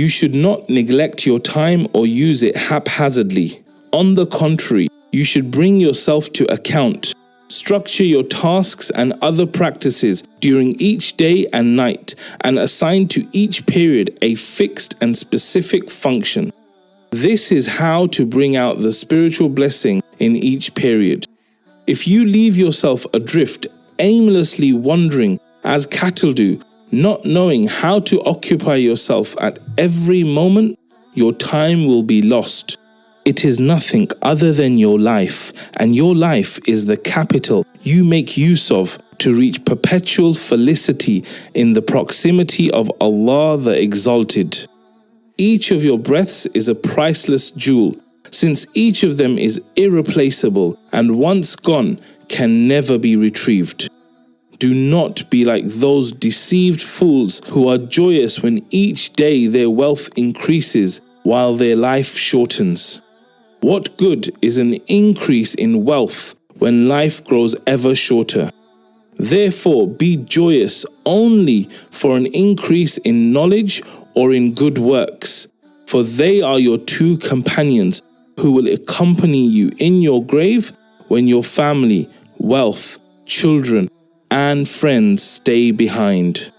You should not neglect your time or use it haphazardly. On the contrary, you should bring yourself to account. Structure your tasks and other practices during each day and night, and assign to each period a fixed and specific function. This is how to bring out the spiritual blessing in each period. If you leave yourself adrift, aimlessly wandering as cattle do, not knowing how to occupy yourself at every moment, your time will be lost. It is nothing other than your life, and your life is the capital you make use of to reach perpetual felicity in the proximity of Allah the Exalted. Each of your breaths is a priceless jewel, since each of them is irreplaceable and once gone can never be retrieved. Do not be like those deceived fools who are joyous when each day their wealth increases while their life shortens. What good is an increase in wealth when life grows ever shorter? Therefore, be joyous only for an increase in knowledge or in good works, for they are your two companions who will accompany you in your grave when your family, wealth, children, and friends stay behind.